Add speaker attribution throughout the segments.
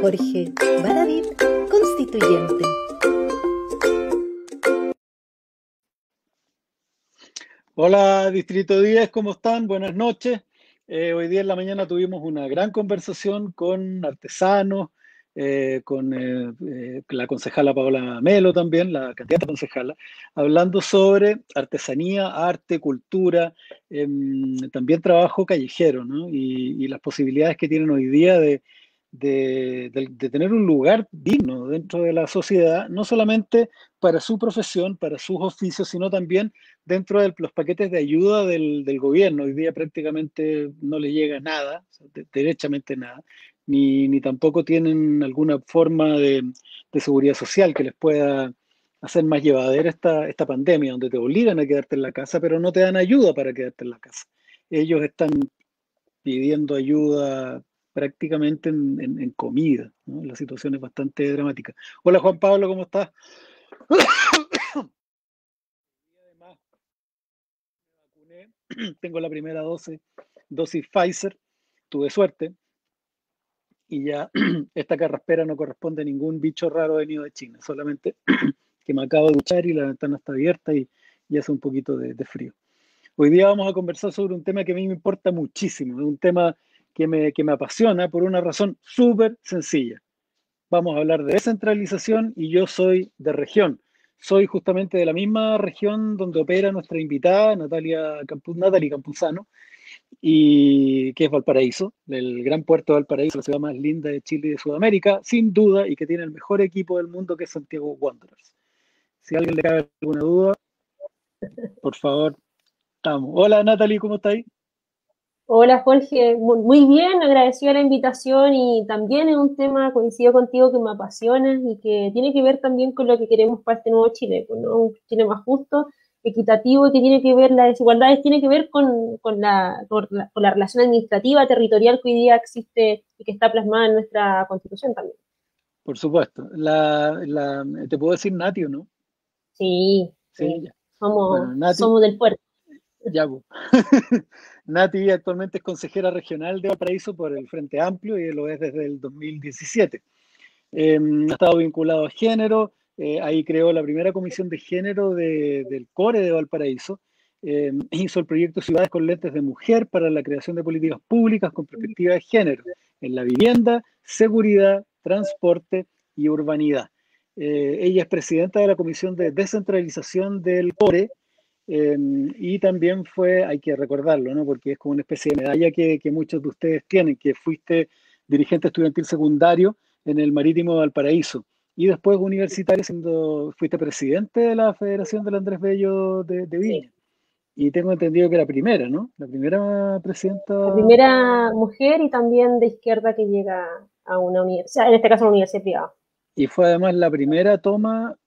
Speaker 1: Jorge Baradit, constituyente.
Speaker 2: Hola, Distrito 10, ¿cómo están? Buenas noches. Hoy día en la mañana tuvimos una gran conversación con artesanos, con la concejala Paola Melo también, la candidata concejala, hablando sobre artesanía, arte, cultura, también trabajo callejero, ¿no? Y las posibilidades que tienen hoy día de tener un lugar digno dentro de la sociedad, no solamente para su profesión, para sus oficios, sino también dentro de los paquetes de ayuda del gobierno. Hoy día prácticamente no le llega nada, o sea, derechamente nada, ni tampoco tienen alguna forma de seguridad social que les pueda hacer más llevadera esta pandemia, donde te obligan a quedarte en la casa, pero no te dan ayuda para quedarte en la casa. Ellos están pidiendo ayuda prácticamente en comida, ¿no? La situación es bastante dramática. Hola Juan Pablo, ¿cómo estás? Además, me vacuné, tengo la primera dosis Pfizer, tuve suerte y ya esta carraspera no corresponde a ningún bicho raro venido de China, solamente que me acabo de duchar y la ventana está abierta y hace un poquito de frío. Hoy día vamos a conversar sobre un tema que a mí me importa muchísimo, es un tema que me apasiona por una razón súper sencilla. Vamos a hablar de descentralización y yo soy de región. Soy justamente de la misma región donde opera nuestra invitada, Natalie Campuzano, y que es Valparaíso, el gran puerto de Valparaíso, la ciudad más linda de Chile y de Sudamérica, sin duda, y que tiene el mejor equipo del mundo, que es Santiago Wanderers. Si a alguien le cabe alguna duda, por favor, estamos. Hola Natalie, ¿cómo estáis?
Speaker 3: Hola Jorge, muy bien, agradecida la invitación y también es un tema, coincido contigo, que me apasiona y que tiene que ver también con lo que queremos para este nuevo Chile, pues, ¿no? Un Chile más justo, equitativo, y que tiene que ver, las desigualdades, tiene que ver con la relación administrativa, territorial que hoy día existe y que está plasmada en nuestra Constitución también.
Speaker 2: Por supuesto. ¿Te puedo decir Nati o no?
Speaker 3: Sí,
Speaker 2: Sí,
Speaker 3: sí,
Speaker 2: ya.
Speaker 3: somos,
Speaker 2: Bueno, Nati,
Speaker 3: somos del puerto.
Speaker 2: ya, po. Nati actualmente es consejera regional de Valparaíso por el Frente Amplio y lo es desde el 2017. Ha estado vinculado a género, ahí creó la primera comisión de género del CORE de Valparaíso, hizo el proyecto Ciudades con Lentes de Mujer para la creación de políticas públicas con perspectiva de género en la vivienda, seguridad, transporte y urbanidad. Ella es presidenta de la Comisión de Descentralización del CORE, y también fue, hay que recordarlo, ¿no? Porque es como una especie de medalla que muchos de ustedes tienen, que fuiste dirigente estudiantil secundario en el Marítimo de Valparaíso. Y después universitario, fuiste presidente de la Federación del Andrés Bello de
Speaker 3: Sí.
Speaker 2: Viña. Y tengo entendido que la primera, ¿no? La primera
Speaker 3: La
Speaker 2: presidenta.
Speaker 3: primera mujer y también de izquierda que llega a una universidad, en este caso una universidad privada.
Speaker 2: Y fue además la primera toma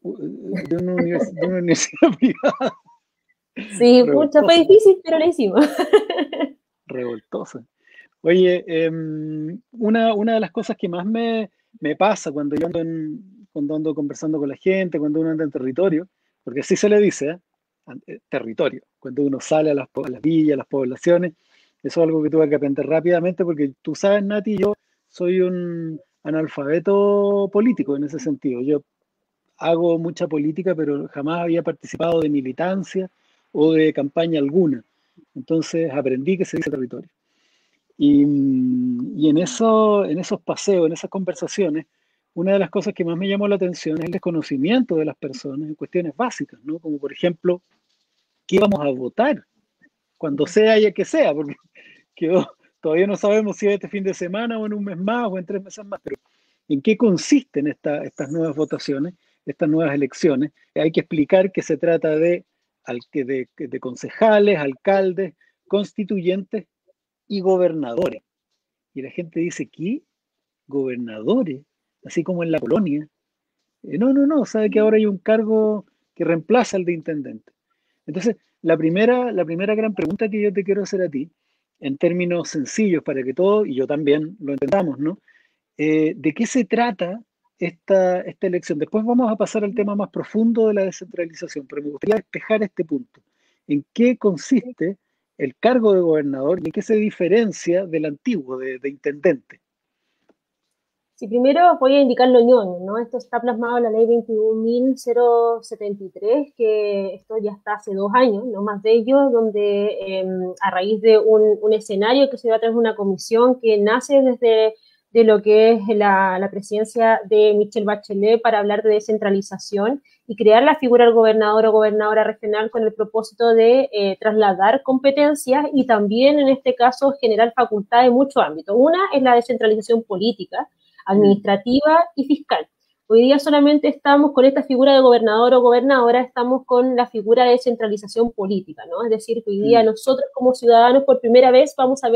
Speaker 2: de una universidad privada.
Speaker 3: Sí, pucha, fue
Speaker 2: Revoltosa,
Speaker 3: difícil, pero lo hicimos.
Speaker 2: revoltosa. Oye, una de las cosas que más me pasa cuando yo cuando ando conversando con la gente, cuando uno anda en territorio, porque así se le dice, ¿eh? Territorio, cuando uno sale a las villas, a las poblaciones, eso es algo que tuve que aprender rápidamente porque tú sabes, Nati, yo soy un analfabeto político en ese sentido. Yo hago mucha política, pero jamás había participado de militancia o de campaña alguna. Entonces aprendí que se dice territorio. Y en esos paseos, en esas conversaciones, una de las cosas que más me llamó la atención es el desconocimiento de las personas en cuestiones básicas, ¿no? Como por ejemplo, ¿qué vamos a votar? Cuando sea y que sea, porque todavía no sabemos si es este fin de semana o en un mes más o en 3 meses más, pero ¿en qué consisten estas nuevas votaciones, estas nuevas elecciones? Hay que explicar que se trata de concejales, alcaldes, constituyentes y gobernadores. Y la gente dice, ¿qué? Gobernadores, así como en la colonia. No, sabe que ahora hay un cargo que reemplaza al de intendente. Entonces, la primera gran pregunta que yo te quiero hacer a ti, en términos sencillos, para que todos, y yo también lo entendamos, ¿no? ¿De qué se trata esta elección? Después vamos a pasar al tema más profundo de la descentralización, pero me gustaría despejar este punto. ¿En qué consiste el cargo de gobernador y en qué se diferencia del antiguo, de intendente.
Speaker 3: Sí, primero voy a indicar lo ñoño, ¿no? Esto está plasmado en la ley 21.073, que esto ya está hace 2 años, no más de ello, donde a raíz de un escenario que se va a través de una comisión que nace desde de lo que es la presidencia de Michelle Bachelet para hablar de descentralización y crear la figura del gobernador o gobernadora regional con el propósito de trasladar competencias y también, en este caso, generar facultades en muchos ámbitos. Una es la descentralización política, administrativa y fiscal. Hoy día solamente estamos con esta figura de gobernador o gobernadora, estamos con la figura de descentralización política, ¿no? Es decir, que hoy día nosotros como ciudadanos por primera vez vamos a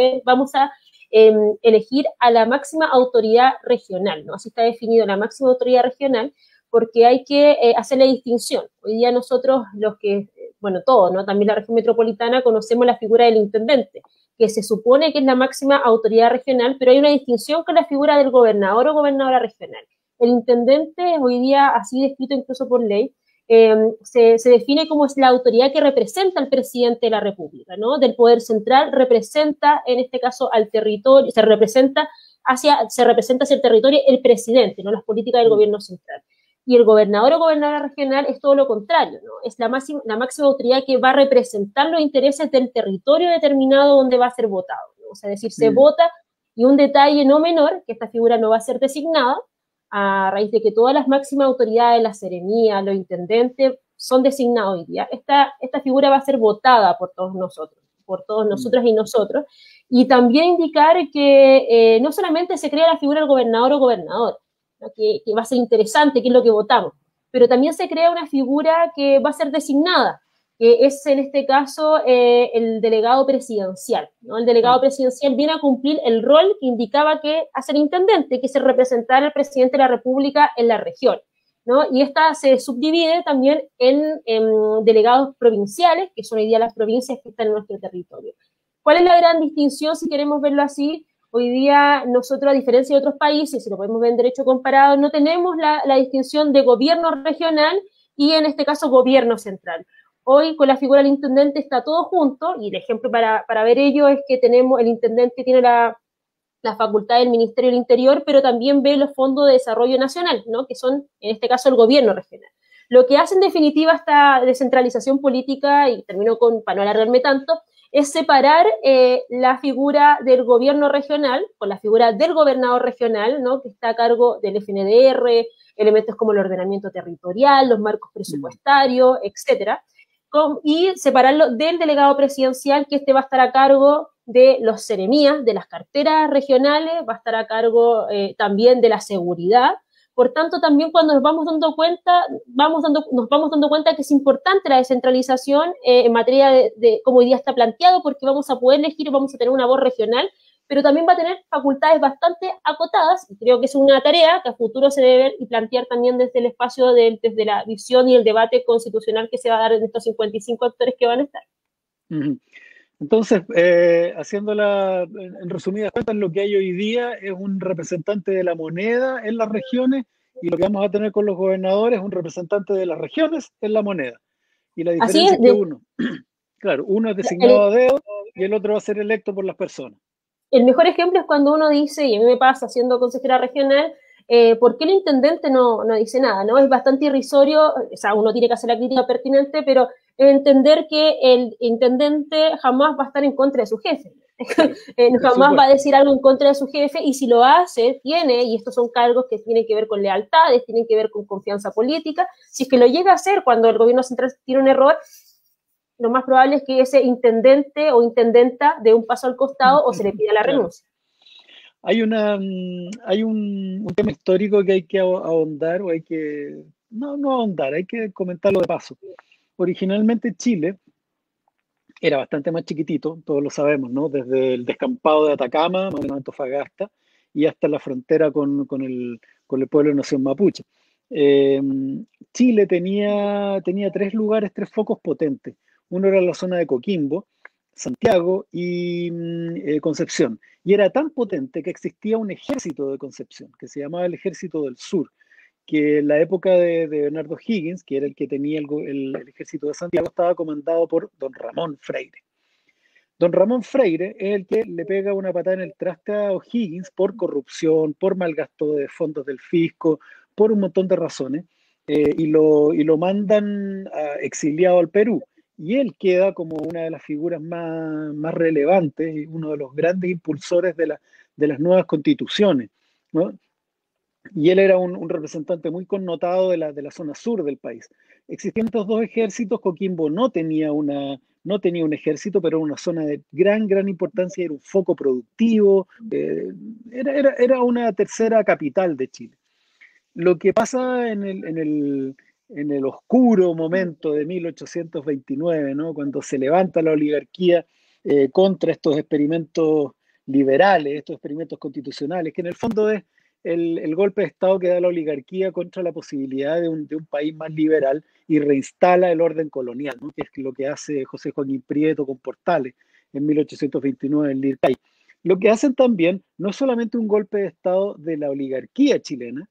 Speaker 3: elegir a la máxima autoridad regional, ¿no? Así está definido la máxima autoridad regional, porque hay que hacer la distinción. Hoy día nosotros, los que, bueno, todos, ¿no? También la región metropolitana, conocemos la figura del intendente, que se supone que es la máxima autoridad regional, pero hay una distinción con la figura del gobernador o gobernadora regional. El intendente, hoy día, así descrito incluso por ley, se define como es la autoridad que representa al presidente de la República, ¿no? Del poder central, representa, en este caso, al territorio, se representa hacia el territorio el presidente, ¿no? Las políticas del gobierno central. Y el gobernador o gobernadora regional es todo lo contrario, ¿no? Es la máxima autoridad que va a representar los intereses del territorio determinado donde va a ser votado, ¿no? O sea, es decir, se vota, y un detalle no menor, que esta figura no va a ser designada, a raíz de que todas las máximas autoridades, las seremías, los intendentes, son designados hoy día. Esta figura va a ser votada por todos nosotros y nosotros, y también indicar que no solamente se crea la figura del gobernador o gobernador, ¿no? que va a ser interesante, que es lo que votamos, pero también se crea una figura que va a ser designada, que es en este caso el delegado presidencial, ¿no? El delegado presidencial viene a cumplir el rol que indicaba que hace el intendente, que es representar al presidente de la República en la región, ¿no? Y esta se subdivide también en delegados provinciales, que son hoy día las provincias que están en nuestro territorio. ¿Cuál es la gran distinción, si queremos verlo así? Hoy día nosotros, a diferencia de otros países, si lo podemos ver en derecho comparado, no tenemos la distinción de gobierno regional y, en este caso, gobierno central. Hoy, con la figura del intendente, está todo junto, y el ejemplo para ver ello es que el intendente tiene la facultad del Ministerio del Interior, pero también ve los fondos de desarrollo nacional, ¿no? Que son, en este caso, el gobierno regional. Lo que hace, en definitiva, esta descentralización política, y termino para no alargarme tanto, es separar la figura del gobierno regional con la figura del gobernador regional, ¿no? Que está a cargo del FNDR, elementos como el ordenamiento territorial, los marcos presupuestarios, etcétera, y separarlo del delegado presidencial, que va a estar a cargo de los seremías, de las carteras regionales, va a estar a cargo también de la seguridad. Por tanto, también cuando nos vamos dando cuenta que es importante la descentralización en materia de cómo hoy día está planteado, porque vamos a poder elegir, vamos a tener una voz regional, pero también va a tener facultades bastante acotadas, y creo que es una tarea que a futuro se debe ver y plantear también desde el espacio, desde la visión y el debate constitucional que se va a dar en estos 55 actores que van a estar.
Speaker 2: Entonces, haciéndola en resumidas cuentas, lo que hay hoy día es un representante de la moneda en las regiones, y lo que vamos a tener con los gobernadores es un representante de las regiones en la moneda. Y la diferencia es que uno es designado a dedo y el otro va a ser electo por las personas.
Speaker 3: El mejor ejemplo es cuando uno dice, y a mí me pasa siendo consejera regional, ¿por qué el intendente no dice nada? ¿No? Es bastante irrisorio, o sea, uno tiene que hacer la crítica pertinente, pero entender que el intendente jamás va a estar en contra de su jefe. Jamás va a decir algo en contra de su jefe, y si lo hace, y estos son cargos que tienen que ver con lealtades, tienen que ver con confianza política, si es que lo llega a hacer cuando el gobierno central tiene un error, lo más probable es que ese intendente o intendenta dé un paso al costado o se le pida la renuncia.
Speaker 2: Hay un tema histórico que hay que ahondar, o hay que, no ahondar, hay que comentarlo de paso. Originalmente Chile era bastante más chiquitito, todos lo sabemos, ¿no? Desde el descampado de Atacama, más o menos Antofagasta, y hasta la frontera con el pueblo de nación mapuche. Chile tenía 3 lugares, 3 focos potentes. Uno era la zona de Coquimbo, Santiago y Concepción. Y era tan potente que existía un ejército de Concepción, que se llamaba el Ejército del Sur, que en la época de Bernardo Higgins, que era el que tenía el ejército de Santiago, estaba comandado por don Ramón Freire. Don Ramón Freire es el que le pega una patada en el traste a O'Higgins por corrupción, por malgasto de fondos del fisco, por un montón de razones, y lo mandan exiliado al Perú. Y él queda como una de las figuras más relevantes y uno de los grandes impulsores de las nuevas constituciones, ¿no? Y él era un representante muy connotado de la zona sur del país. Existían estos dos ejércitos. Coquimbo no tenía un ejército, pero era una zona de gran importancia, era un foco productivo, era una tercera capital de Chile. Lo que pasa en el oscuro momento de 1829, ¿no? Cuando se levanta la oligarquía contra estos experimentos liberales, estos experimentos constitucionales, que en el fondo es el golpe de Estado que da la oligarquía contra la posibilidad de un país más liberal y reinstala el orden colonial, ¿no? Que es lo que hace José Joaquín Prieto con Portales en 1829 en Lircay. Lo que hacen también no es solamente un golpe de Estado de la oligarquía chilena,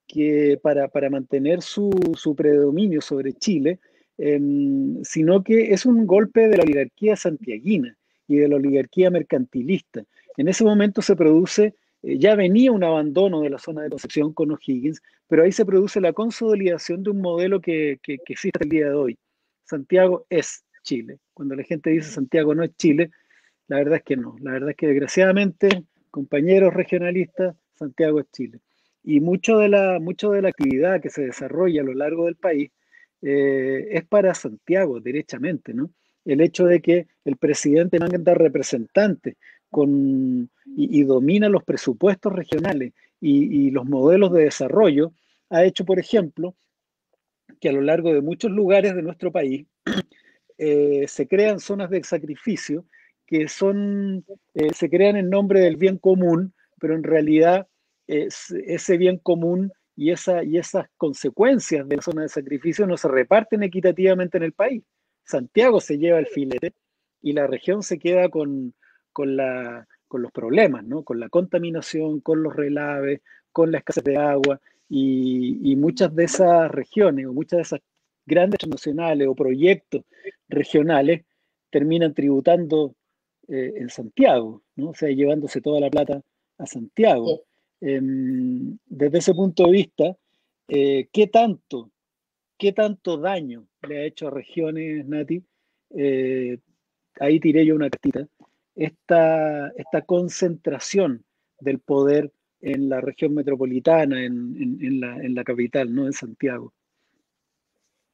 Speaker 2: que para mantener su predominio sobre Chile, sino que es un golpe de la oligarquía santiaguina y de la oligarquía mercantilista. En ese momento se produce, ya venía un abandono de la zona de Concepción con O'Higgins, pero ahí se produce la consolidación de un modelo que existe hasta el día de hoy. Santiago es Chile. Cuando la gente dice Santiago no es Chile, la verdad es que no. La verdad es que desgraciadamente, compañeros regionalistas, Santiago es Chile. Y mucho de la actividad que se desarrolla a lo largo del país es para Santiago, derechamente, ¿no? El hecho de que el presidente manda representantes y domina los presupuestos regionales y los modelos de desarrollo, ha hecho, por ejemplo, que a lo largo de muchos lugares de nuestro país se crean zonas de sacrificio que se crean en nombre del bien común, pero en realidad ese bien común y esas consecuencias de la zona de sacrificio no se reparten equitativamente en el país. Santiago se lleva el filete y la región se queda con los problemas, ¿no? Con la contaminación, con los relaves, con la escasez de agua, y muchas de esas regiones o muchas de esas grandes transnacionales o proyectos regionales terminan tributando en Santiago, ¿no? O sea, llevándose toda la plata a Santiago.
Speaker 3: Sí.
Speaker 2: Desde ese punto de vista, ¿qué tanto daño le ha hecho a regiones, Nati? Ahí tiré yo una cartita. Esta concentración del poder en la región metropolitana, en la capital, ¿no? En Santiago.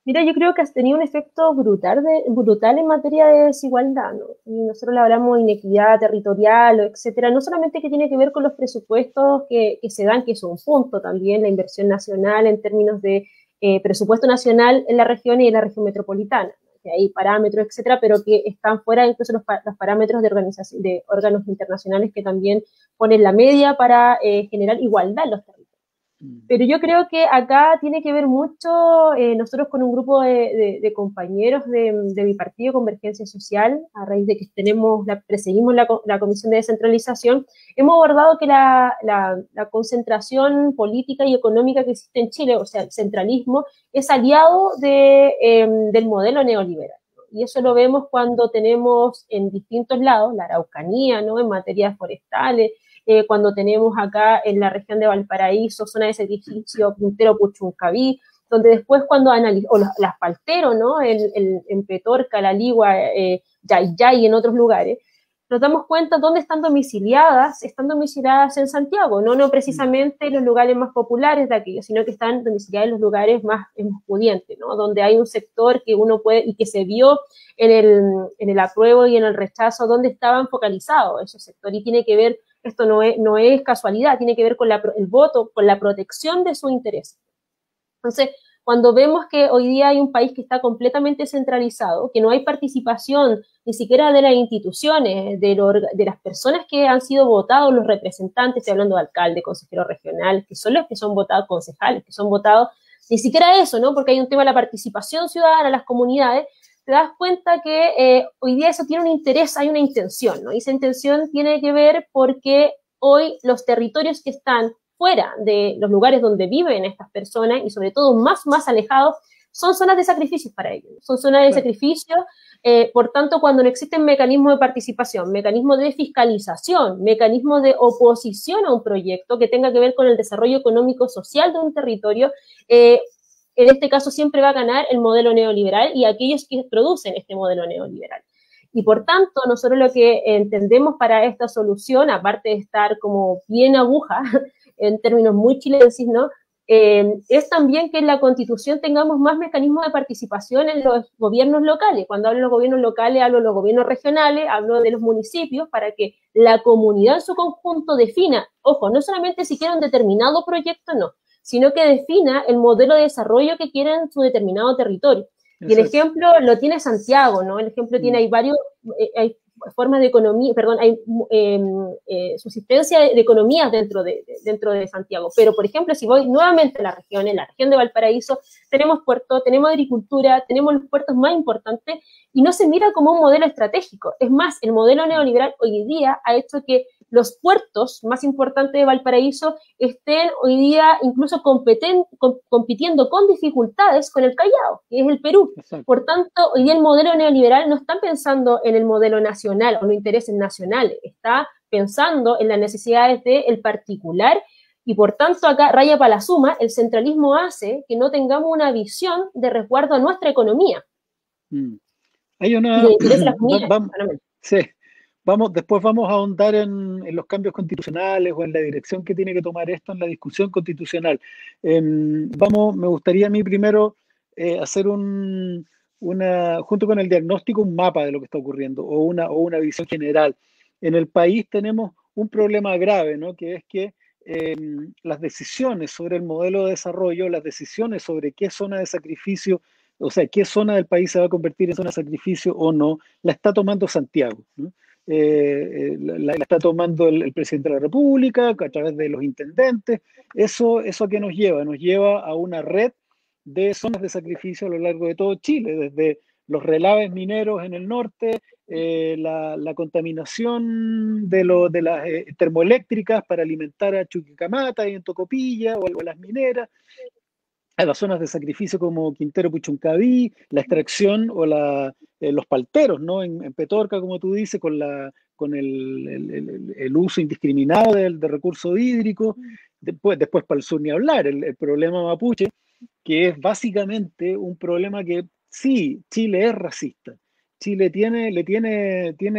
Speaker 3: Mira, yo creo que has tenido un efecto brutal en materia de desigualdad, ¿no? Y nosotros le hablamos de inequidad territorial, etcétera, no solamente que tiene que ver con los presupuestos que se dan, que es un punto también, la inversión nacional en términos de presupuesto nacional en la región y en la región metropolitana, ¿no? Que hay parámetros, etcétera, pero que están fuera incluso los parámetros de órganos internacionales que también ponen la media para generar igualdad en los territorios. Pero yo creo que acá tiene que ver mucho, nosotros con un grupo de compañeros de mi partido, Convergencia Social, a raíz de que perseguimos la Comisión de Descentralización, hemos abordado que la concentración política y económica que existe en Chile, o sea, el centralismo, es aliado del modelo neoliberal. Y eso lo vemos cuando tenemos en distintos lados, la Araucanía, ¿no? En materias forestales, cuando tenemos acá en la región de Valparaíso, zona de sacrificio, Puntero, Puchuncaví, donde después cuando o las Paltero, ¿no? En Petorca, La Ligua, Yayay y en otros lugares, nos damos cuenta dónde están domiciliadas en Santiago, no precisamente en los lugares más populares de aquellos, sino que están domiciliadas en los lugares más pudientes, ¿no? Donde hay un sector que uno puede, y que se vio en el apruebo y en el rechazo, dónde estaban focalizados esos sectores, y tiene que ver, esto no es casualidad, tiene que ver con el voto, con la protección de su interés. Entonces, cuando vemos que hoy día hay un país que está completamente centralizado, que no hay participación ni siquiera de las instituciones, de las personas que han sido votados, los representantes, estoy hablando de alcalde, consejero regional, que son los que son votados, concejales, que son votados, ni siquiera eso, ¿no? Porque hay un tema de la participación ciudadana, las comunidades, te das cuenta que hoy día eso tiene un interés, hay una intención, ¿no? Y esa intención tiene que ver porque hoy los territorios que están fuera de los lugares donde viven estas personas y sobre todo más alejados son zonas de sacrificios para ellos, son zonas de sacrificio, por tanto, cuando no existen mecanismos de participación, mecanismos de fiscalización, mecanismos de oposición a un proyecto que tenga que ver con el desarrollo económico-social de un territorio, en este caso siempre va a ganar el modelo neoliberal y aquellos que producen este modelo neoliberal. Y por tanto, nosotros lo que entendemos para esta solución, aparte de estar como bien aguja, en términos muy chilenses, ¿no? Es también que en la Constitución tengamos más mecanismos de participación en los gobiernos locales. Cuando hablo de los gobiernos locales, hablo de los gobiernos regionales, hablo de los municipios, para que la comunidad en su conjunto defina, ojo, no solamente si quiere un determinado proyecto, no, sino que defina el modelo de desarrollo que quiere en su determinado territorio. Y el ejemplo lo tiene Santiago, ¿no? El ejemplo tiene, hay varios, hay formas de economía, perdón, hay subsistencia de economías dentro de Santiago. Pero, por ejemplo, si voy nuevamente a la región, en la región de Valparaíso, tenemos puertos, tenemos agricultura, tenemos los puertos más importantes, y no se mira como un modelo estratégico. Es más, el modelo neoliberal hoy día ha hecho que los puertos más importantes de Valparaíso estén hoy día incluso compitiendo con dificultades con el Callao, que es el Perú. Exacto. Por tanto, hoy día el modelo neoliberal no está pensando en el modelo nacional o los intereses nacionales, está pensando en las necesidades del particular, y por tanto acá, raya para la suma, el centralismo hace que no tengamos una visión de resguardo a nuestra economía.
Speaker 2: Hay una...
Speaker 3: Y de interés de las familias.
Speaker 2: Sí. Después vamos a ahondar en los cambios constitucionales o en la dirección que tiene que tomar esto en la discusión constitucional. Me gustaría a mí primero hacer junto con el diagnóstico, un mapa de lo que está ocurriendo o una visión general. En el país tenemos un problema grave, ¿no? Que es que las decisiones sobre el modelo de desarrollo, las decisiones sobre qué zona de sacrificio, o sea, qué zona del país se va a convertir en zona de sacrificio o no, la está tomando Santiago, ¿no? La está tomando el presidente de la República a través de los intendentes. ¿Eso a qué nos lleva? Nos lleva a una red de zonas de sacrificio a lo largo de todo Chile, desde los relaves mineros en el norte, la contaminación de las termoeléctricas para alimentar a Chuquicamata y en Tocopilla o a las mineras, a las zonas de sacrificio como Quintero Puchuncaví, la extracción o los palteros, ¿no? En Petorca, como tú dices, con el uso indiscriminado del recurso hídrico. Después para el sur ni hablar, el problema mapuche, que es básicamente un problema que sí, Chile es racista. Chile tiene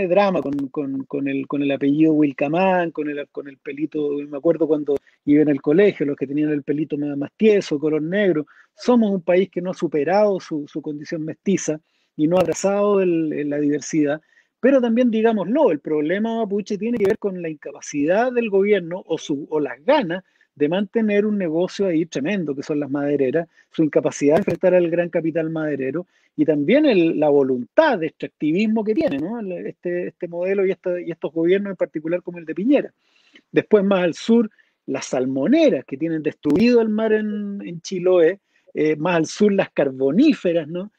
Speaker 2: drama con el apellido Wilcamán, con el pelito. Me acuerdo cuando iba en el colegio, los que tenían el pelito más tieso, color negro. Somos un país que no ha superado su condición mestiza y no ha abrazado la diversidad. Pero también, digámoslo, el problema mapuche tiene que ver con la incapacidad del gobierno o las ganas de mantener un negocio ahí tremendo, que son las madereras, su incapacidad de enfrentar al gran capital maderero y también la voluntad de extractivismo que tiene, ¿no? Este modelo y estos gobiernos en particular como el de Piñera. Después, más al sur, las salmoneras que tienen destruido el mar en Chiloé, más al sur las carboníferas, ¿no?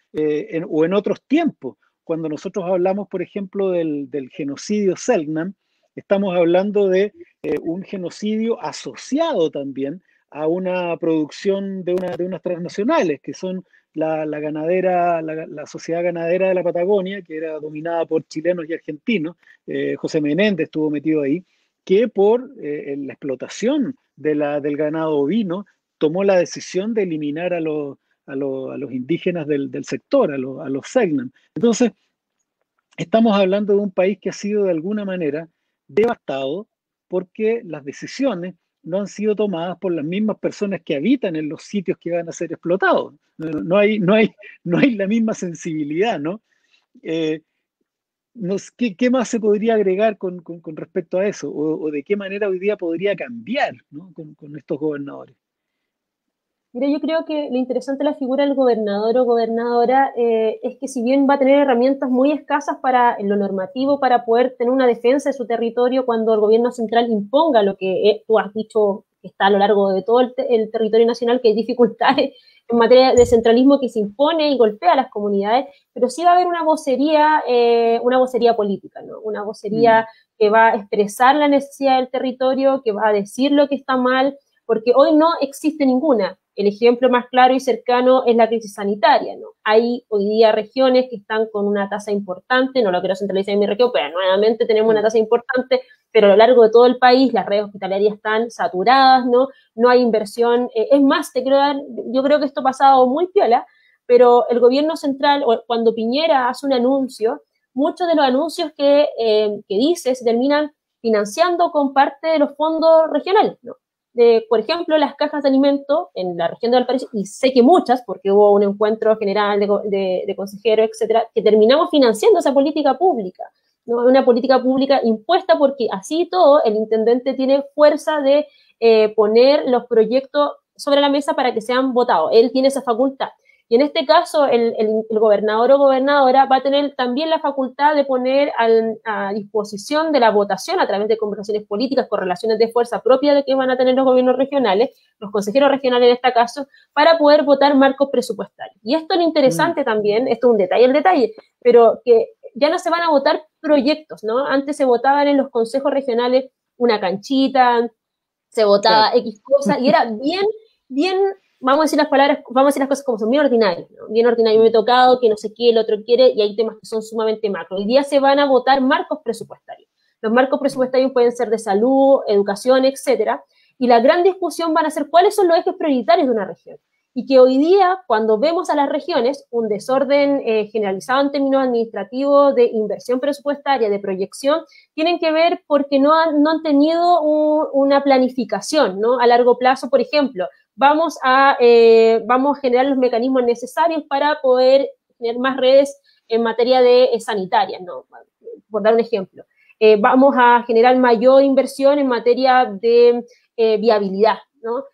Speaker 2: O en otros tiempos. Cuando nosotros hablamos, por ejemplo, del genocidio Selknam, estamos hablando de un genocidio asociado también a una producción de unas transnacionales, que son la sociedad ganadera de la Patagonia, que era dominada por chilenos y argentinos. José Menéndez estuvo metido ahí, que por la explotación del ganado ovino tomó la decisión de eliminar a los indígenas del sector, a los Selknam. Entonces, estamos hablando de un país que ha sido de alguna manera devastado porque las decisiones no han sido tomadas por las mismas personas que habitan en los sitios que van a ser explotados. No hay la misma sensibilidad, ¿no? ¿Qué más se podría agregar con respecto a eso? ¿O de qué manera hoy día podría cambiar, ¿no? con estos gobernadores?
Speaker 3: Mira, yo creo que lo interesante de la figura del gobernador o gobernadora es que si bien va a tener herramientas muy escasas en lo normativo para poder tener una defensa de su territorio cuando el gobierno central imponga lo que tú has dicho que está a lo largo de todo el territorio nacional, que hay dificultades en materia de centralismo que se impone y golpea a las comunidades, pero sí va a haber una vocería política, ¿no? Una vocería que va a expresar la necesidad del territorio, que va a decir lo que está mal, porque hoy no existe ninguna. El ejemplo más claro y cercano es la crisis sanitaria, ¿no? Hay hoy día regiones que están con una tasa importante, no lo quiero centralizar en mi región, pero nuevamente tenemos una tasa importante, pero a lo largo de todo el país las redes hospitalarias están saturadas, ¿no? No hay inversión. Es más, yo creo que esto ha pasado muy piola, pero el gobierno central, cuando Piñera hace un anuncio, muchos de los anuncios que dice se terminan financiando con parte de los fondos regionales, ¿no? Por ejemplo, las cajas de alimento en la región de Valparaíso, y sé que muchas, porque hubo un encuentro general de consejeros, etcétera, que terminamos financiando esa política pública, ¿no? Una política pública impuesta porque así todo el intendente tiene fuerza de poner los proyectos sobre la mesa para que sean votados. Él tiene esa facultad. Y en este caso, el gobernador o gobernadora va a tener también la facultad de poner a disposición de la votación a través de conversaciones políticas, con relaciones de fuerza propia de que van a tener los gobiernos regionales, los consejeros regionales en este caso, para poder votar marcos presupuestarios. Y esto es lo interesante también, esto es un detalle, pero que ya no se van a votar proyectos, ¿no? Antes se votaban en los consejos regionales una canchita, se votaba X cosa, y era bien, vamos a decir las cosas como son, bien ordinarias, ¿no? Bien ordinario, me he tocado, que no sé qué, el otro quiere, y hay temas que son sumamente macro. Hoy día se van a votar marcos presupuestarios. Los marcos presupuestarios pueden ser de salud, educación, etcétera, y la gran discusión van a ser cuáles son los ejes prioritarios de una región. Y que hoy día, cuando vemos a las regiones, un desorden generalizado en términos administrativos de inversión presupuestaria, de proyección, tienen que ver porque no han tenido una planificación, ¿no? A largo plazo, por ejemplo, vamos a generar los mecanismos necesarios para poder tener más redes en materia de sanitaria, ¿no? Por dar un ejemplo. Vamos a generar mayor inversión en materia de viabilidad, ¿no?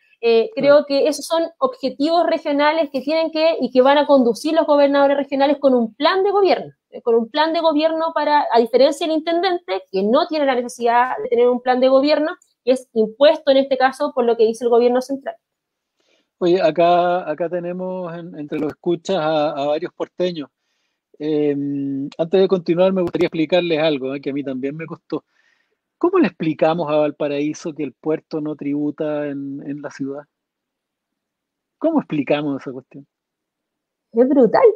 Speaker 3: Creo que esos son objetivos regionales que tienen y que van a conducir los gobernadores regionales con un plan de gobierno, a diferencia del intendente, que no tiene la necesidad de tener un plan de gobierno, que es impuesto en este caso por lo que dice el gobierno central.
Speaker 2: Oye, acá tenemos entre los escuchas a varios porteños. Antes de continuar, me gustaría explicarles algo, que a mí también me costó. ¿Cómo le explicamos a Valparaíso que el puerto no tributa en la ciudad? ¿Cómo explicamos esa cuestión?
Speaker 3: Es brutal.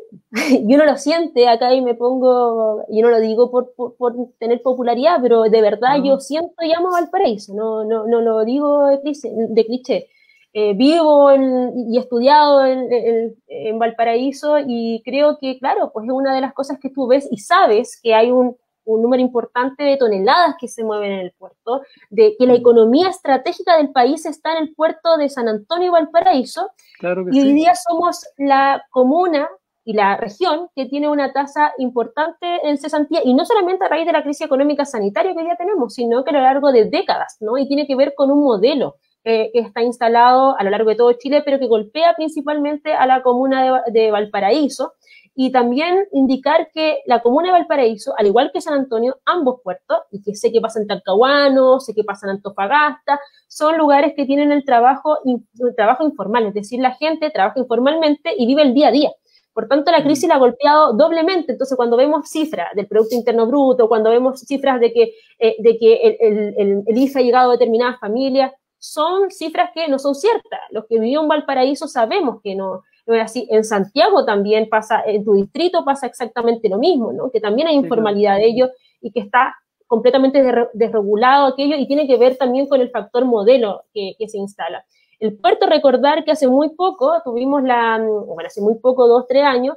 Speaker 3: Y uno lo siente acá y yo no lo digo por tener popularidad, pero de verdad yo siento y amo Valparaíso, no lo digo de cliché. Vivo y he estudiado en Valparaíso y creo que, claro, pues es una de las cosas que tú ves y sabes que hay un número importante de toneladas que se mueven en el puerto, de que la economía estratégica del país está en el puerto de San Antonio y Valparaíso,
Speaker 2: claro que
Speaker 3: y hoy
Speaker 2: sí.
Speaker 3: día somos la comuna y la región que tiene una tasa importante en cesantía, y no solamente a raíz de la crisis económica sanitaria que hoy día tenemos, sino que a lo largo de décadas, ¿no? Y tiene que ver con un modelo que está instalado a lo largo de todo Chile, pero que golpea principalmente a la comuna de Valparaíso. Y también indicar que la comuna de Valparaíso, al igual que San Antonio, ambos puertos, y que sé que pasa en Talcahuano, sé que pasa en Antofagasta, son lugares que tienen el trabajo informal, es decir, la gente trabaja informalmente y vive el día a día. Por tanto, la crisis la ha golpeado doblemente. Entonces, cuando vemos cifras del Producto Interno Bruto, cuando vemos cifras de que el IFE ha llegado a determinadas familias, son cifras que no son ciertas. Los que vivimos en Valparaíso sabemos que no es así. En Santiago también pasa, en tu distrito pasa exactamente lo mismo, ¿no? Que también hay informalidad de ellos y que está completamente desregulado aquello, y tiene que ver también con el factor modelo que se instala. El puerto, recordar que hace muy poco, hace muy poco, 2 o 3 años,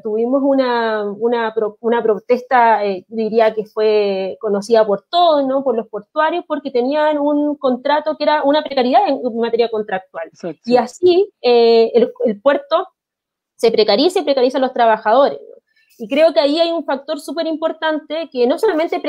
Speaker 3: tuvimos una protesta, diría que fue conocida por todos, ¿no? Por los portuarios, porque tenían un contrato que era una precariedad en materia contractual.
Speaker 2: Exacto.
Speaker 3: Y así el puerto se precariza y precariza a los trabajadores, ¿no? Y creo que ahí hay un factor súper importante que no solamente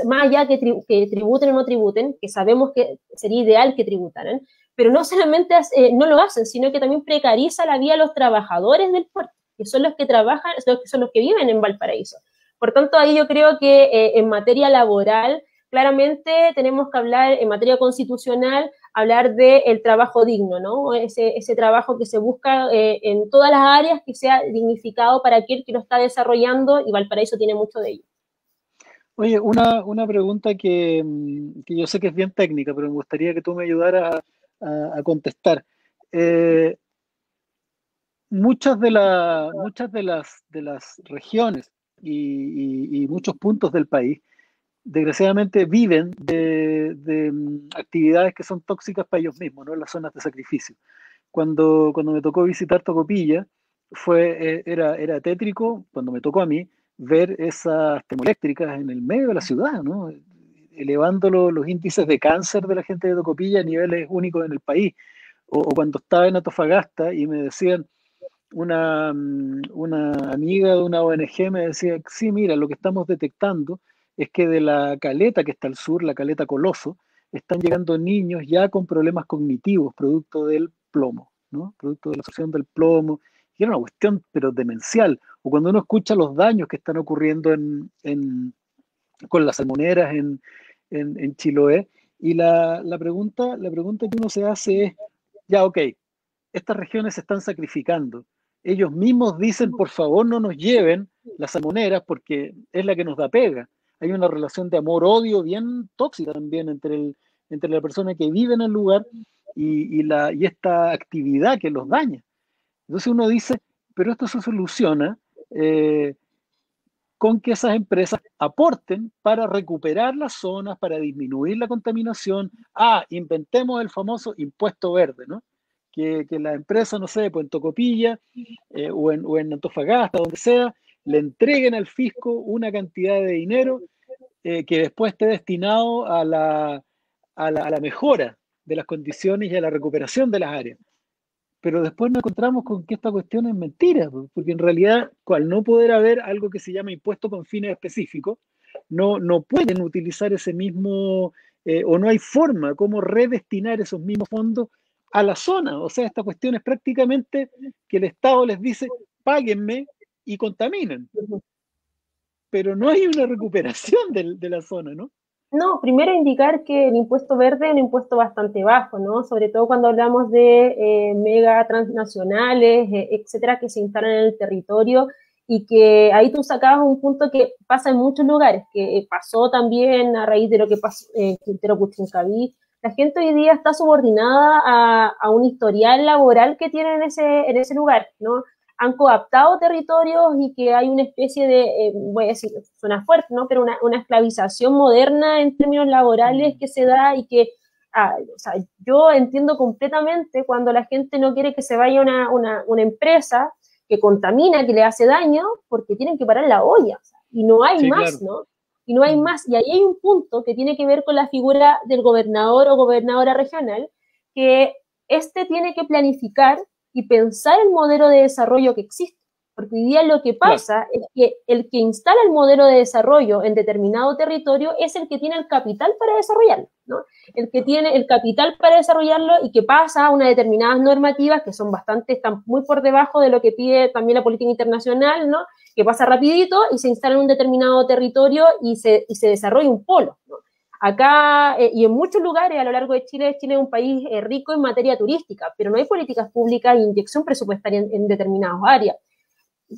Speaker 3: más allá que tributen o no tributen, que sabemos que sería ideal que tributaran, pero no solamente no lo hacen, sino que también precariza la vida a los trabajadores del puerto, que son los que trabajan, son los que viven en Valparaíso. Por tanto, ahí yo creo que en materia laboral, claramente tenemos que hablar, en materia constitucional, hablar del trabajo digno, ¿no? Ese trabajo que se busca en todas las áreas, que sea dignificado para aquel que lo está desarrollando, y Valparaíso tiene mucho de ello.
Speaker 2: Oye, una pregunta que yo sé que es bien técnica, pero me gustaría que tú me ayudaras a contestar. Muchas de las regiones y muchos puntos del país, desgraciadamente, viven de actividades que son tóxicas para ellos mismos, ¿no? En las zonas de sacrificio. Cuando me tocó visitar Tocopilla, era tétrico, cuando me tocó a mí, ver esas termoeléctricas en el medio de la ciudad, ¿no? Elevando los índices de cáncer de la gente de Tocopilla a niveles únicos en el país. O cuando estaba en Antofagasta y me decían, una amiga de una ONG me decía, sí, mira, lo que estamos detectando es que de la caleta que está al sur, la caleta Coloso, están llegando niños ya con problemas cognitivos, producto del plomo, ¿no? Producto de la absorción del plomo, y era una cuestión, pero demencial. O cuando uno escucha los daños que están ocurriendo con las salmoneras en Chiloé, y la pregunta que uno se hace es, ya, ok, estas regiones se están sacrificando. Ellos mismos dicen, por favor, no nos lleven las salmoneras porque es la que nos da pega. Hay una relación de amor-odio bien tóxica también entre la persona que vive en el lugar y esta actividad que los daña. Entonces uno dice, pero esto se soluciona eh, con que esas empresas aporten para recuperar las zonas, para disminuir la contaminación. Inventemos el famoso impuesto verde, ¿no? Que la empresa, no sé, pues en Tocopilla o en Antofagasta, donde sea, le entreguen al fisco una cantidad de dinero que después esté destinado a la mejora de las condiciones y a la recuperación de las áreas. Pero después nos encontramos con que esta cuestión es mentira, porque en realidad, al no poder haber algo que se llama impuesto con fines específicos, no pueden utilizar ese mismo, o no hay forma como redestinar esos mismos fondos a la zona. O sea, esta cuestión es prácticamente que el Estado les dice, páguenme y contaminen, pero no hay una recuperación de la zona, ¿no?
Speaker 3: No, primero indicar que el impuesto verde es un impuesto bastante bajo, ¿no? Sobre todo cuando hablamos de mega transnacionales, etcétera, que se instalan en el territorio y que ahí tú sacabas un punto que pasa en muchos lugares, que pasó también a raíz de lo que pasó en Quintero Puchuncaví. La gente hoy día está subordinada a un historial laboral que tiene en ese lugar, ¿no? Han coaptado territorios y que hay una especie de, voy a decir, suena fuerte, ¿no? Pero una esclavización moderna en términos laborales que se da y que, o sea, yo entiendo completamente cuando la gente no quiere que se vaya una empresa que contamina, que le hace daño, porque tienen que parar la olla, o sea, y no hay
Speaker 2: Sí,
Speaker 3: más,
Speaker 2: claro.
Speaker 3: ¿no? Y no hay más, y ahí hay un punto que tiene que ver con la figura del gobernador o gobernadora regional, que tiene que planificar y pensar el modelo de desarrollo que existe. Porque hoy día lo que pasa es que el que instala el modelo de desarrollo en determinado territorio es el que tiene el capital para desarrollarlo, ¿no? El que tiene el capital para desarrollarlo y que pasa a unas determinadas normativas que son bastante, están muy por debajo de lo que pide también la política internacional, ¿no? Que pasa rapidito y se instala en un determinado territorio y se desarrolla un polo, ¿no? Acá y en muchos lugares a lo largo de Chile es un país rico en materia turística, pero no hay políticas públicas e inyección presupuestaria en determinadas áreas.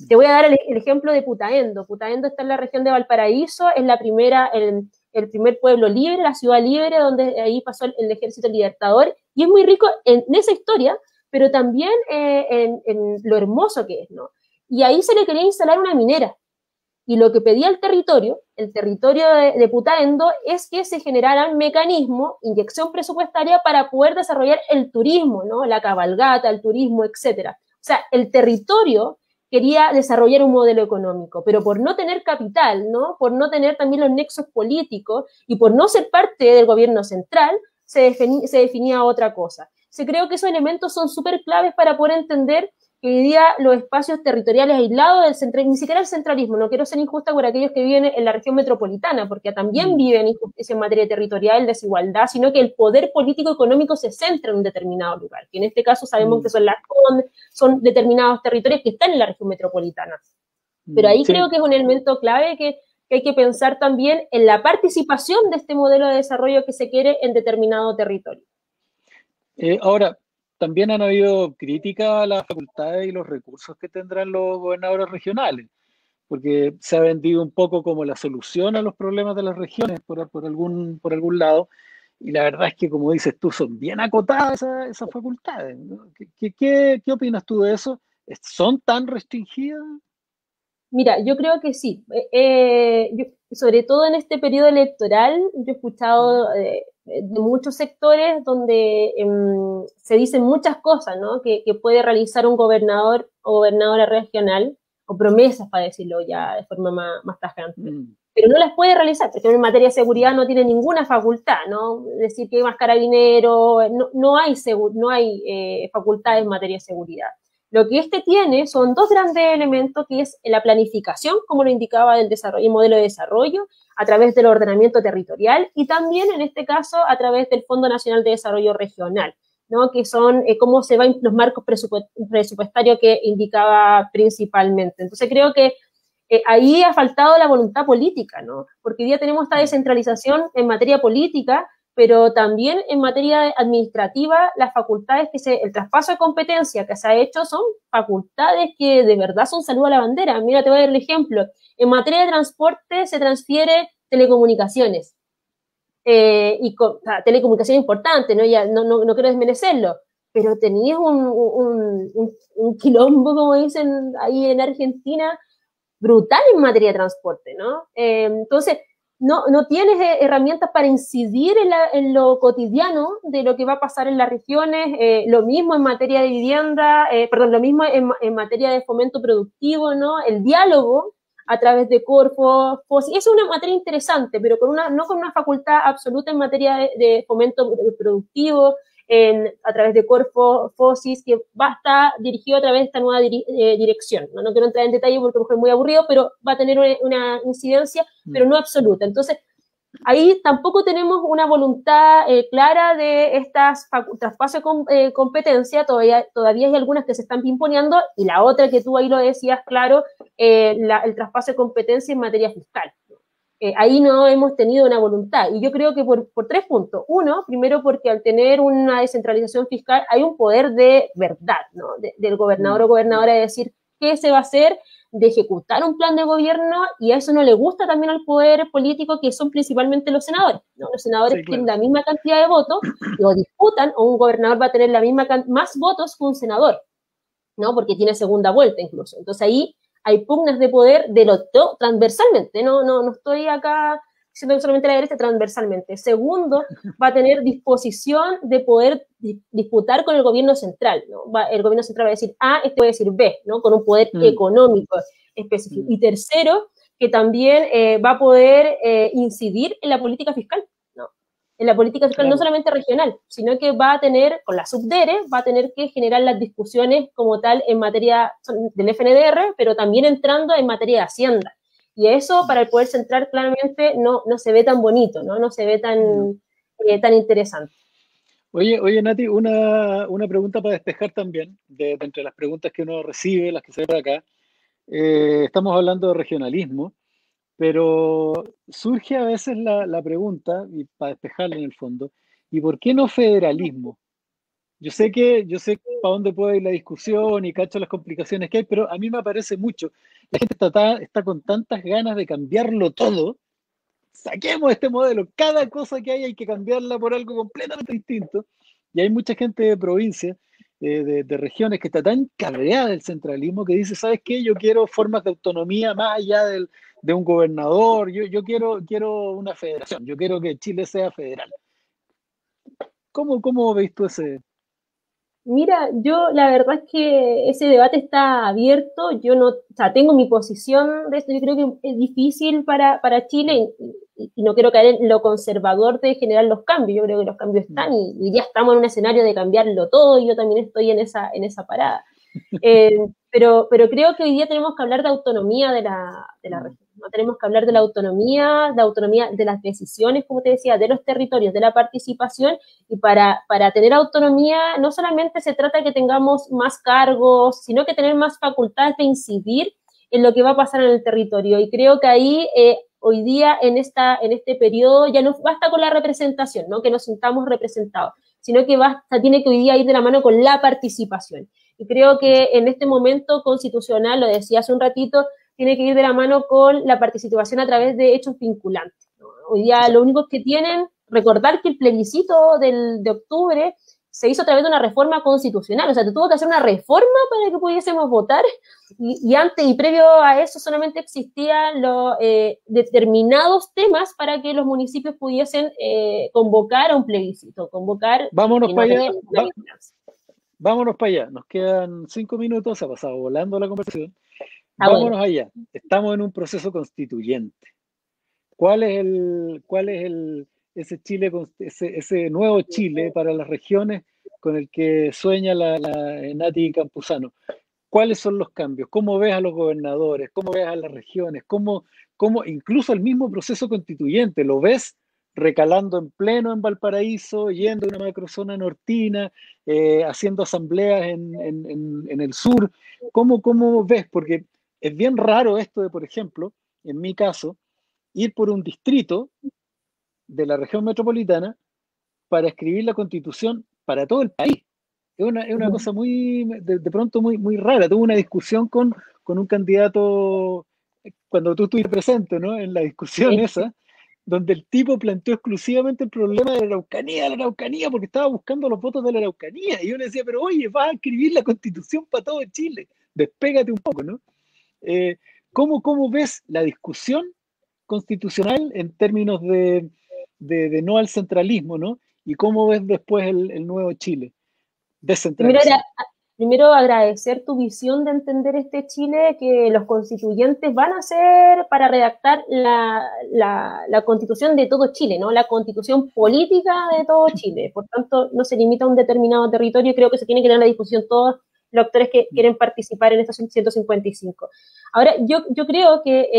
Speaker 3: Te voy a dar el ejemplo de Putaendo. Putaendo está en la región de Valparaíso, es el primer pueblo libre, la ciudad libre, donde ahí pasó el ejército libertador, y es muy rico en esa historia, pero también en lo hermoso que es, ¿no? Y ahí se le quería instalar una minera. Y lo que pedía el territorio de Putaendo, es que se generara un mecanismo, inyección presupuestaria, para poder desarrollar el turismo, ¿no? La cabalgata, el turismo, etcétera. O sea, el territorio quería desarrollar un modelo económico, pero por no tener capital, ¿no? Por no tener también los nexos políticos y por no ser parte del gobierno central, se definía otra cosa. Creo que esos elementos son súper claves para poder entender que hoy día los espacios territoriales aislados del centralismo, ni siquiera el centralismo, no quiero ser injusta por aquellos que viven en la región metropolitana, porque también viven injusticia en materia territorial, desigualdad, sino que el poder político económico se centra en un determinado lugar, que en este caso sabemos que son determinados territorios que están en la región metropolitana. Pero ahí creo que es un elemento clave que hay que pensar también en la participación de este modelo de desarrollo que se quiere en determinado territorio.
Speaker 2: Ahora, también han habido críticas a las facultades y los recursos que tendrán los gobernadores regionales, porque se ha vendido un poco como la solución a los problemas de las regiones por algún lado, y la verdad es que, como dices tú, son bien acotadas esas facultades, ¿no? ¿Qué opinas tú de eso? ¿Son tan restringidas?
Speaker 3: Mira, yo creo que sí. Sobre todo en este periodo electoral, yo he escuchado de muchos sectores donde se dicen muchas cosas, ¿no? Que puede realizar un gobernador o gobernadora regional, o promesas, para decirlo ya de forma más tajante.
Speaker 2: Mm.
Speaker 3: Pero no las puede realizar, porque en materia de seguridad no tiene ninguna facultad, ¿no? Decir que hay más carabineros, no hay facultades en materia de seguridad. Lo que este tiene son dos grandes elementos, que es la planificación, como lo indicaba el modelo de desarrollo, a través del ordenamiento territorial y también, en este caso, a través del Fondo Nacional de Desarrollo Regional, ¿no? Que son cómo se van los marcos presupuestarios que indicaba principalmente. Entonces, creo que ahí ha faltado la voluntad política, ¿no? Porque hoy día tenemos esta descentralización en materia política, pero también en materia administrativa, las facultades el traspaso de competencia que se ha hecho son facultades que de verdad son salud a la bandera. Mira, te voy a dar el ejemplo. En materia de transporte se transfiere telecomunicaciones. Telecomunicaciones importantes, ¿no? Ya, no quiero desmerecerlo, pero tenías un quilombo, como dicen ahí en Argentina, brutal en materia de transporte, ¿no? Entonces, no tienes herramientas para incidir en lo cotidiano de lo que va a pasar en las regiones, lo mismo en materia de vivienda, lo mismo en materia de fomento productivo, ¿no? El diálogo a través de Corfo, FOSI, es una materia interesante, pero no con una facultad absoluta en materia de fomento productivo, a través de Corfo, FOSIS, que va a estar dirigido a través de esta nueva dirección. No quiero entrar en detalle porque es muy aburrido, pero va a tener una incidencia, pero no absoluta. Entonces, ahí tampoco tenemos una voluntad clara de estas traspasos de competencia, todavía hay algunas que se están pimponeando, y la otra que tú ahí lo decías, claro, el traspaso de competencia en materia fiscal. Ahí no hemos tenido una voluntad, y yo creo que por 3 puntos. Uno, primero porque al tener una descentralización fiscal hay un poder de verdad, ¿no? Del gobernador o gobernadora de decir qué se va a hacer, de ejecutar un plan de gobierno, y a eso no le gusta también al poder político, que son principalmente los senadores, ¿no? Los senadores, sí, claro, tienen la misma cantidad de votos, lo disputan, o un gobernador va a tener más votos que un senador, ¿no? Porque tiene segunda vuelta incluso. Entonces ahí hay pugnas de poder transversalmente, no estoy acá diciendo que solamente la derecha, transversalmente. Segundo, va a tener disposición de poder disputar con el gobierno central, ¿no? El gobierno central va a decir A, este va a decir B, ¿no? Con un poder económico específico. Y tercero, que también va a poder incidir en la política fiscal, ¿no? En la política fiscal, claro, no solamente regional, sino que va a tener, con la subdere, va a tener que generar las discusiones como tal en materia del FNDR, pero también entrando en materia de Hacienda. Y eso para el Poder Central claramente no se ve tan bonito, no se ve tan interesante.
Speaker 2: Oye, Nati, una pregunta para despejar también, de entre las preguntas que uno recibe, las que se ven acá. Estamos hablando de regionalismo, pero surge a veces la pregunta, y para despejarla en el fondo, ¿y por qué no federalismo? Yo sé para dónde puede ir la discusión y cacho las complicaciones que hay, pero a mí me parece mucho. La gente está con tantas ganas de cambiarlo todo. Saquemos este modelo. Cada cosa que hay que cambiarla por algo completamente distinto. Y hay mucha gente de provincias, de regiones, que está tan cabreada del centralismo que dice, ¿sabes qué? Yo quiero formas de autonomía más allá de un gobernador. Yo quiero una federación. Yo quiero que Chile sea federal. ¿Cómo ves tú ese?
Speaker 3: Mira, yo la verdad es que ese debate está abierto. Yo tengo mi posición de esto. Yo creo que es difícil para Chile, y no quiero caer en lo conservador de generar los cambios. Yo creo que los cambios están, y ya estamos en un escenario de cambiarlo todo, y yo también estoy en esa parada. Pero creo que hoy día tenemos que hablar de autonomía de la región. No tenemos que hablar de la autonomía de las decisiones, como te decía, de los territorios, de la participación, y para tener autonomía no solamente se trata de que tengamos más cargos, sino que tener más facultades de incidir en lo que va a pasar en el territorio. Y creo que ahí, hoy día, en este periodo, ya no basta con la representación, ¿no? Que nos sintamos representados, sino que tiene que hoy día ir de la mano con la participación. Y creo que en este momento constitucional, lo decía hace un ratito, tiene que ir de la mano con la participación a través de hechos vinculantes, ¿no? Hoy día lo único que tienen recordar que el plebiscito de octubre se hizo a través de una reforma constitucional, o sea, se tuvo que hacer una reforma para que pudiésemos votar, y antes y previo a eso solamente existían los determinados temas para que los municipios pudiesen convocar a un plebiscito, convocar...
Speaker 2: Vámonos
Speaker 3: y no
Speaker 2: para allá,
Speaker 3: tenían una militancia.
Speaker 2: vámonos para allá, nos quedan 5 minutos, se ha pasado volando la conversación.
Speaker 3: Ah,
Speaker 2: Vámonos
Speaker 3: bueno.
Speaker 2: allá, estamos en un proceso constituyente. ¿Cuál es ese nuevo Chile para las regiones con el que sueña la Nati Campuzano? ¿Cuáles son los cambios? ¿Cómo ves a los gobernadores? ¿Cómo ves a las regiones? ¿Cómo incluso el mismo proceso constituyente lo ves recalando en pleno en Valparaíso, yendo a una macrozona nortina, haciendo asambleas en el sur? ¿Cómo ves? Porque es bien raro esto de, por ejemplo, en mi caso, ir por un distrito de la región metropolitana para escribir la constitución para todo el país. Es una cosa muy, de pronto muy rara. Tuve una discusión con un candidato, cuando tú estuviste presente, ¿no? En la discusión
Speaker 3: Sí.
Speaker 2: esa, donde el tipo planteó exclusivamente el problema de la Araucanía, porque estaba buscando los votos de la Araucanía. Y yo le decía, pero oye, vas a escribir la constitución para todo Chile, despégate un poco, ¿no? ¿Cómo ves la discusión constitucional en términos de no al centralismo, ¿no? Y cómo ves después el nuevo Chile descentralizado?
Speaker 3: Primero agradecer tu visión de entender este Chile que los constituyentes van a hacer para redactar la constitución de todo Chile, ¿no? La constitución política de todo Chile. Por tanto, no se limita a un determinado territorio y creo que se tiene que tener la discusión todos los actores que quieren participar en estos 155. Ahora, yo creo que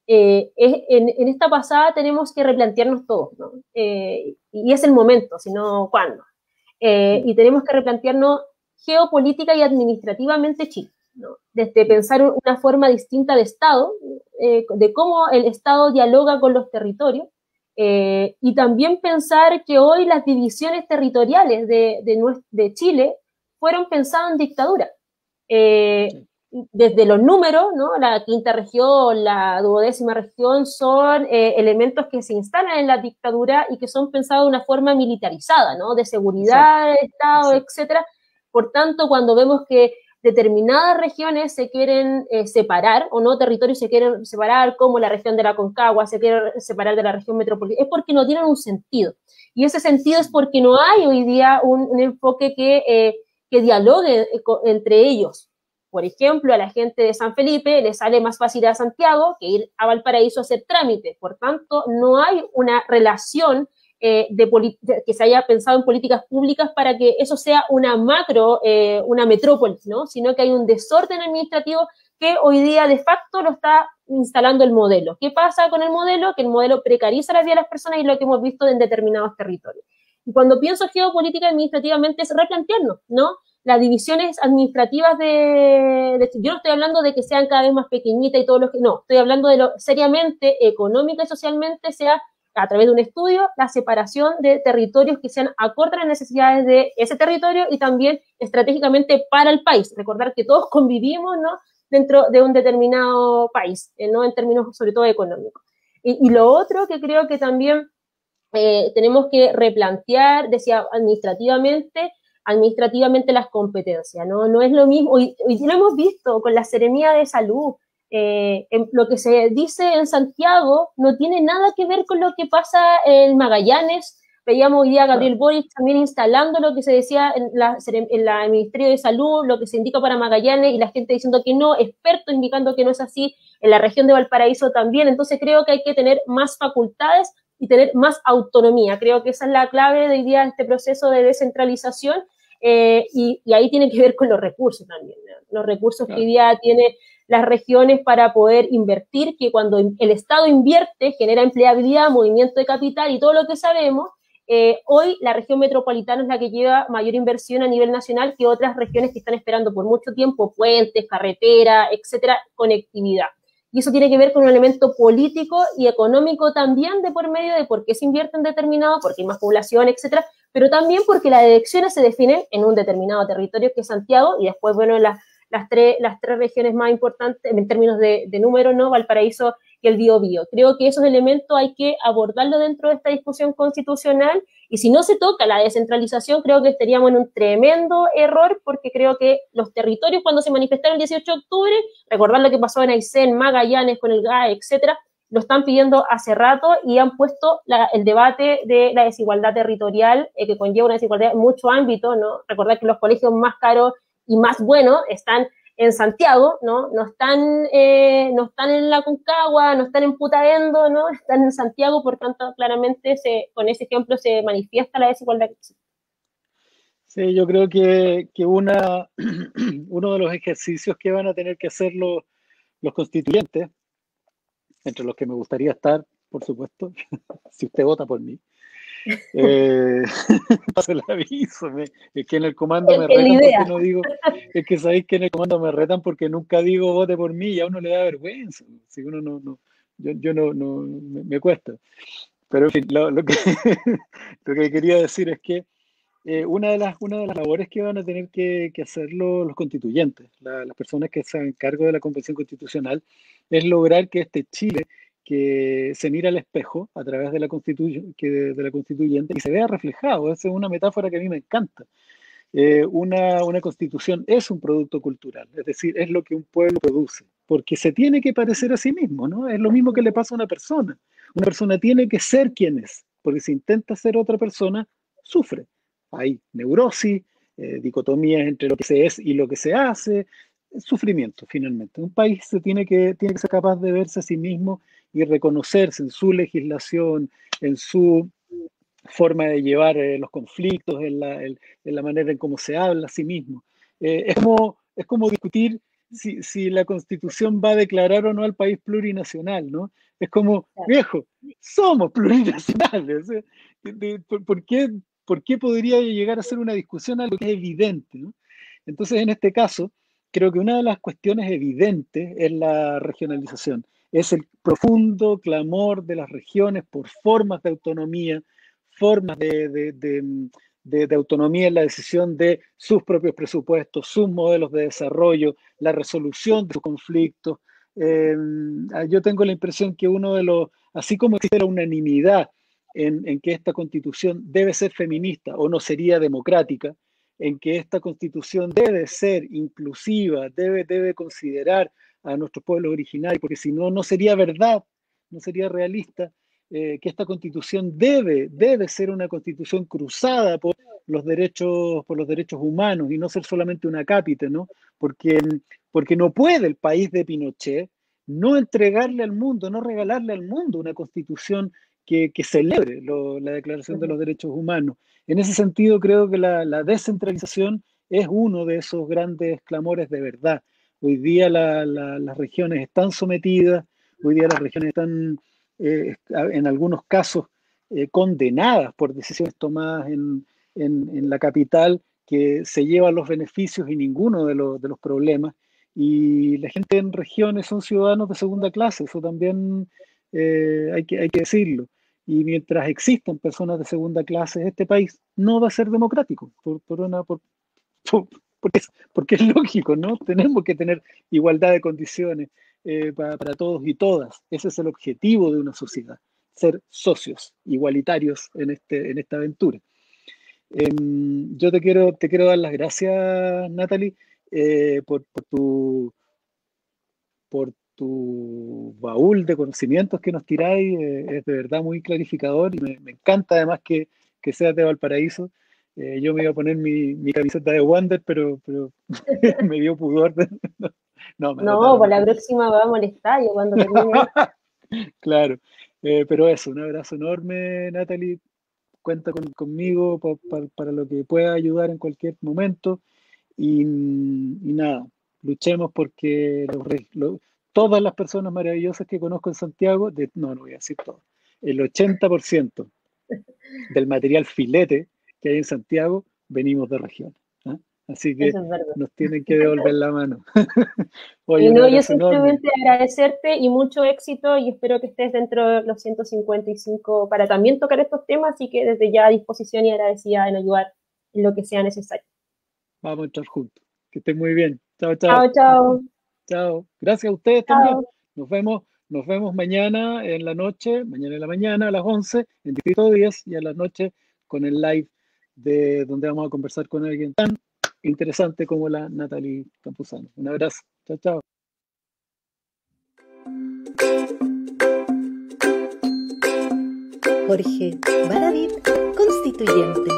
Speaker 3: en esta pasada tenemos que replantearnos todo, ¿no? Y es el momento, sino cuándo. Y tenemos que replantearnos geopolítica y administrativamente Chile, ¿no? Desde pensar una forma distinta de Estado, de cómo el Estado dialoga con los territorios, y también pensar que hoy las divisiones territoriales de Chile fueron pensadas en dictadura. Desde los números, ¿no? La quinta región, la 12ª región, son elementos que se instalan en la dictadura y que son pensados de una forma militarizada, ¿no? De seguridad, de Estado, etcétera. Por tanto, cuando vemos que determinadas regiones se quieren separar, o no territorios se quieren separar, como la región de la Concagua se quiere separar de la región metropolitana, es porque no tienen un sentido. Y ese sentido es porque no hay hoy día un enfoque que dialogue entre ellos. Por ejemplo, a la gente de San Felipe le sale más fácil ir a Santiago que ir a Valparaíso a hacer trámites. Por tanto, no hay una relación que se haya pensado en políticas públicas para que eso sea una una metrópolis, ¿no? Sino que hay un desorden administrativo que hoy día de facto lo está instalando el modelo. ¿Qué pasa con el modelo? Que el modelo precariza la vida de las personas y lo que hemos visto en determinados territorios. Y cuando pienso geopolítica administrativamente es replantearnos, ¿no? Las divisiones administrativas yo no estoy hablando de que sean cada vez más pequeñitas y todo lo que, no, estoy hablando de lo seriamente, económica y socialmente sea a través de un estudio, la separación de territorios que sean acorde a las necesidades de ese territorio y también estratégicamente para el país. Recordar que todos convivimos, ¿no? Dentro de un determinado país, ¿no? En términos sobre todo económicos. Y lo otro que creo que también tenemos que replantear, decía, administrativamente las competencias, ¿no? No es lo mismo, y lo hemos visto con la Seremía de Salud, lo que se dice en Santiago no tiene nada que ver con lo que pasa en Magallanes. Veíamos hoy día a Gabriel Boric también instalando lo que se decía en el Ministerio de Salud, lo que se indica para Magallanes, y la gente diciendo que no, expertos indicando que no es así, en la región de Valparaíso también. Entonces creo que hay que tener más facultades y tener más autonomía. Creo que esa es la clave de hoy día de este proceso de descentralización, y ahí tiene que ver con los recursos también, ¿no? Los recursos que hoy día tiene las regiones para poder invertir, que cuando el Estado invierte genera empleabilidad, movimiento de capital y todo lo que sabemos. Hoy la región metropolitana es la que lleva mayor inversión a nivel nacional que otras regiones que están esperando por mucho tiempo puentes, carretera, etcétera, conectividad. Y eso tiene que ver con un elemento político y económico también de por medio de por qué se invierte en determinado, porque hay más población, etcétera, pero también porque las elecciones se definen en un determinado territorio que es Santiago y después, bueno, las las tres regiones más importantes en términos de número, ¿no? Valparaíso y el Biobío. Creo que esos elementos hay que abordarlo dentro de esta discusión constitucional, y si no se toca la descentralización, creo que estaríamos en un tremendo error, porque creo que los territorios, cuando se manifestaron el 18 de octubre, recordar lo que pasó en Aysén, Magallanes, con el GAE, etcétera, lo están pidiendo hace rato y han puesto el debate de la desigualdad territorial, que conlleva una desigualdad en muchos ámbitos, ¿no? Recordar que los colegios más caros y más buenos están en Santiago, ¿no? No están en la Concagua, no están en Putaendo, ¿no? Están en Santiago, por tanto, claramente con ese ejemplo se manifiesta la desigualdad que existe.
Speaker 2: Sí, yo creo que uno de los ejercicios que van a tener que hacer los constituyentes, entre los que me gustaría estar, por supuesto, si usted vota por mí, paso el aviso, es que en el comando me retan porque no digo, es que sabéis que en el comando me retan porque nunca digo vote por mí y a uno le da vergüenza, si uno yo no, me cuesta. Pero en fin, lo que, lo que quería decir es que una de las labores que van a tener que hacer los constituyentes, las personas que se hagan cargo de la Convención Constitucional, es lograr que este Chile, que se mira al espejo a través de la constituyente y se vea reflejado. Esa es una metáfora que a mí me encanta. Una constitución es un producto cultural, es decir, es lo que un pueblo produce, porque se tiene que parecer a sí mismo, ¿no? Es lo mismo que le pasa a una persona. Una persona tiene que ser quien es, porque si intenta ser otra persona, sufre. Hay neurosis, dicotomías entre lo que se es y lo que se hace, sufrimiento finalmente. Un país tiene que ser capaz de verse a sí mismo y reconocerse en su legislación, en su forma de llevar los conflictos, en la manera en cómo se habla a sí mismo. Es como discutir si la Constitución va a declarar o no al país plurinacional, ¿no? Es como, viejo, somos plurinacionales. ¿Por qué podría llegar a ser una discusión a lo que es evidente, ¿no? Entonces, en este caso, creo que una de las cuestiones evidentes es la regionalización. Es el profundo clamor de las regiones por formas de autonomía, formas de autonomía en la decisión de sus propios presupuestos, sus modelos de desarrollo, la resolución de sus conflictos. Yo tengo la impresión que así como existe la unanimidad en que esta constitución debe ser feminista o no sería democrática, en que esta constitución debe ser inclusiva, debe considerar a nuestros pueblos originarios, porque si no, no sería verdad, no sería realista. Que esta constitución debe ser una constitución cruzada por los derechos humanos y no ser solamente una cápita, ¿no? Porque no puede el país de Pinochet no entregarle al mundo, no regalarle al mundo una constitución que celebre la Declaración de los Derechos Humanos. En ese sentido, creo que la descentralización es uno de esos grandes clamores de verdad. Hoy día las regiones están sometidas, hoy día las regiones están en algunos casos condenadas por decisiones tomadas en la capital, que se llevan los beneficios y ninguno de los problemas. Y la gente en regiones son ciudadanos de segunda clase, eso también hay que decirlo. Y mientras existan personas de segunda clase, este país no va a ser democrático, porque es lógico, ¿no? Tenemos que tener igualdad de condiciones para todos y todas. Ese es el objetivo de una sociedad, ser socios igualitarios en esta aventura. Yo te quiero dar las gracias, Natalie, por tu baúl de conocimientos que nos tiráis. Es de verdad muy clarificador y me encanta además que seas de Valparaíso. Yo me iba a poner mi camiseta de Wander, pero me dio pudor. No,
Speaker 3: por la próxima va a molestar yo cuando termine.
Speaker 2: Claro, pero eso, un abrazo enorme, Natalie. Cuenta conmigo para lo que pueda ayudar en cualquier momento. Y nada, luchemos porque todas las personas maravillosas que conozco en Santiago, no voy a decir todo, el 80% del material filete que hay en Santiago venimos de regiones, ¿eh? Así que nos tienen que devolver la mano. Oye,
Speaker 3: y no, yo simplemente agradecerte y mucho éxito, y espero que estés dentro de los 155 para también tocar estos temas, así que desde ya a disposición y agradecida en ayudar en lo que sea necesario.
Speaker 2: Vamos a estar juntos. Que estés muy bien. Chao,
Speaker 3: Chao,
Speaker 2: chao.
Speaker 3: chao.
Speaker 2: Chao. Gracias a ustedes también.
Speaker 3: Chao.
Speaker 2: Nos vemos mañana en la noche, mañana en la mañana a las 11 en Distrito 10 y a la noche con el live de donde vamos a conversar con alguien tan interesante como la Natalie Campuzano. Un abrazo. Chao, chao.
Speaker 1: Jorge Baradit, constituyente.